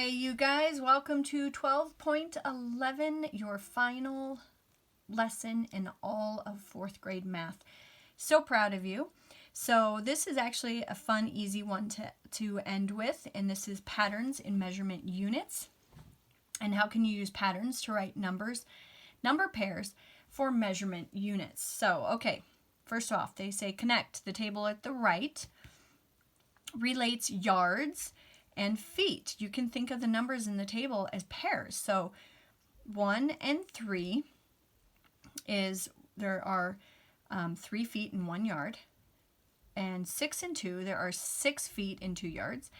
Hey you guys, welcome to 12.11, your final lesson in all of 4th grade math. So proud of you. So this is actually a fun, easy one to end with, and this is patterns in measurement units. And how can you use patterns to write number pairs for measurement units? So, okay, first off, they say connect. The table at the right relates yards and feet. You can think of the numbers in the table as pairs. So 1 and 3 there are 3 feet in 1 yard. And 6 and 2, there are 6 feet in 2 yards.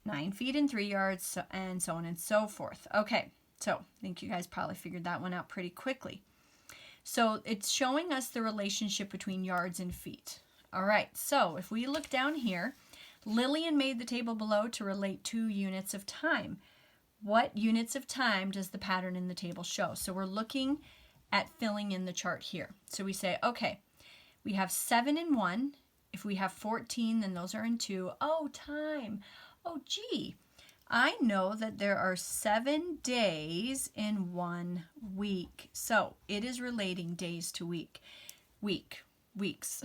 9 feet in 3 yards, and so on and so forth. Okay, so I think you guys probably figured that one out pretty quickly. So it's showing us the relationship between yards and feet. All right, so if we look down here, Lillian made the table below to relate 2 units of time. What units of time does the pattern in the table show? So we're looking at filling in the chart here. So we say, okay, we have 7 in 1. If we have 14, then those are in 2. Oh, time. Oh, gee. I know that there are 7 days in 1 week. So it is relating days to weeks,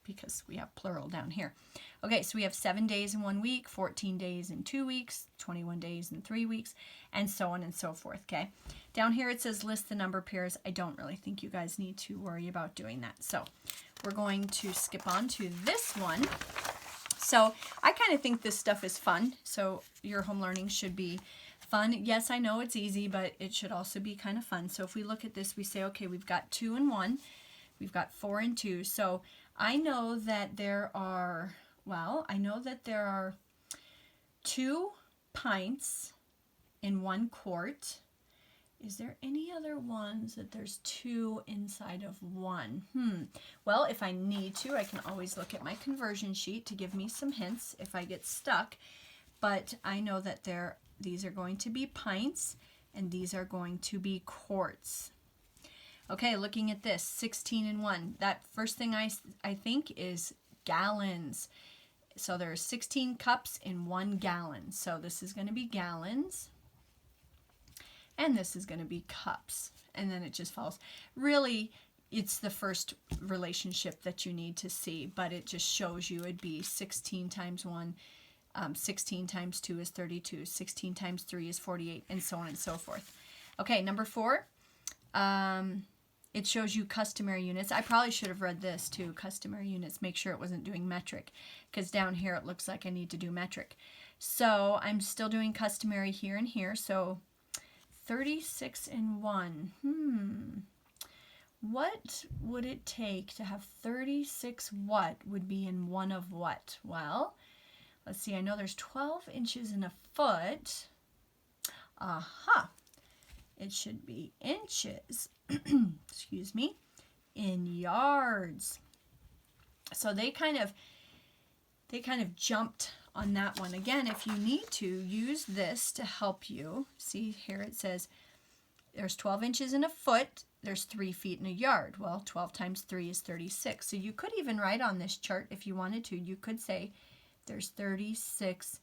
because we have plural down here. Okay, so we have 7 days in 1 week, 14 days in 2 weeks, 21 days in 3 weeks, and so on and so forth, okay? Down here it says list the number pairs. I don't really think you guys need to worry about doing that. So we're going to skip on to this one. So I kind of think this stuff is fun, so your home learning should be fun. Yes, I know it's easy, but it should also be kind of fun. So if we look at this, we say, okay, we've got 2 and 1, we've got 4 and 2. So I know that there are 2 pints in 1 quart. Is there any other ones that there's 2 inside of 1? Well, if I need to, I can always look at my conversion sheet to give me some hints if I get stuck. But I know that these are going to be pints and these are going to be quarts. Okay, looking at this, 16 and 1. That first thing I think is gallons. So there are 16 cups in 1 gallon. So this is going to be gallons. And this is going to be cups. And then it just follows. Really, it's the first relationship that you need to see. But it just shows you it'd be 16 times 1. 16 times 2 is 32. 16 times 3 is 48. And so on and so forth. Okay, number 4. It shows you customary units. I probably should have read this too, customary units. Make sure it wasn't doing metric, because down here it looks like I need to do metric. So I'm still doing customary here and here. So 36 and 1. What would it take to have 36 what would be in 1 of what? Well, let's see. I know there's 12 inches in a foot. Aha. It should be inches, excuse me, in yards. So they kind of jumped on that one. Again, if you need to, use this to help you. See here it says there's 12 inches in a foot, there's 3 feet in a yard. Well, 12 times 3 is 36. So you could even write on this chart if you wanted to. You could say there's 36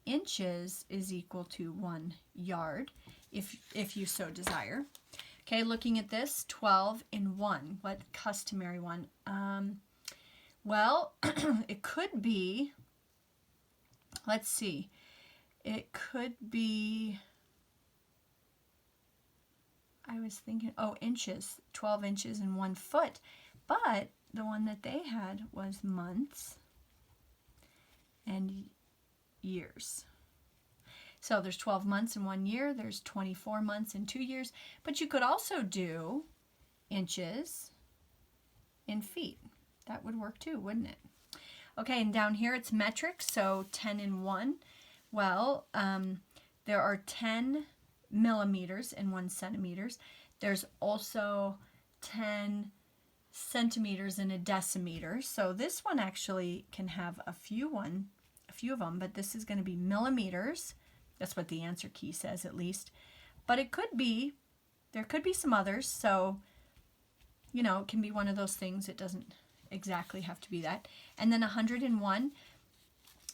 inches is equal to 1 yard. If you so desire. Okay, looking at this, 12 in 1. What customary one? Well, it could be, let's see, it could be, I was thinking, inches, 12 inches in 1 foot. But the one that they had was months and years. So there's 12 months in 1 year, there's 24 months in 2 years, but you could also do inches in feet. That would work too, wouldn't it? Okay, and down here it's metric, so 10 in 1. Well, there are 10 millimeters in 1 centimeters. There's also 10 centimeters in a decimeter. So this one actually can have a few of them, but this is going to be millimeters. That's what the answer key says, at least. But there could be some others. So, it can be one of those things. It doesn't exactly have to be that. And then 101.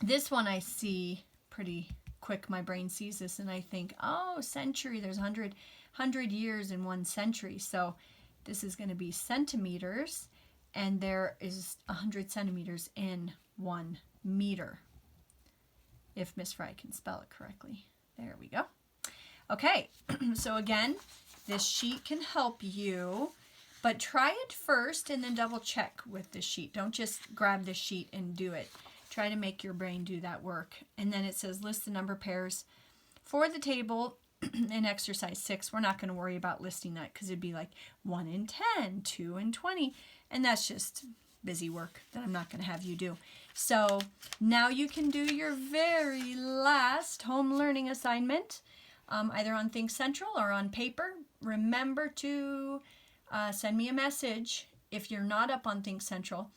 This one I see pretty quick. quick my brain sees this and I think, oh, century, there's 100 years in 1 century. So this is going to be centimeters, and there is 100 centimeters in 1 meter. If Ms Frei can spell it correctly. There we go. Okay, so again, this sheet can help you, but try it first and then double check with the sheet. Don't just grab the sheet and do it. Try to make your brain do that work. And then it says list the number pairs for the table in exercise 6. We're not going to worry about listing that because it'd be like 1 in 10, 2 in 20, and that's just busy work that I'm not going to have you do. So now you can do your very last home learning assignment, either on Think Central or on paper. Remember to send me a message if you're not up on Think Central.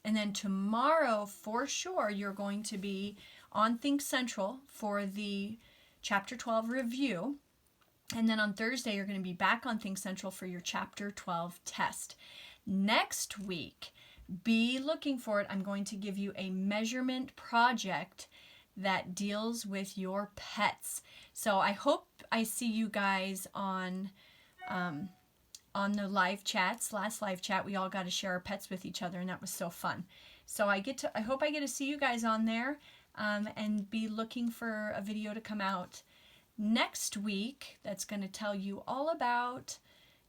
And then tomorrow, for sure, you're going to be on Think Central for the Chapter 12 review. And then on Thursday, you're going to be back on Think Central for your Chapter 12 test. Next week, be looking for it. I'm going to give you a measurement project that deals with your pets. So I hope I see you guys on the live chats. Last live chat, we all got to share our pets with each other, and that was so fun. So I hope I get to see you guys on there, and be looking for a video to come out next week that's going to tell you all about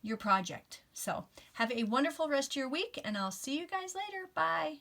your project. So have a wonderful rest of your week, and I'll see you guys later. Bye.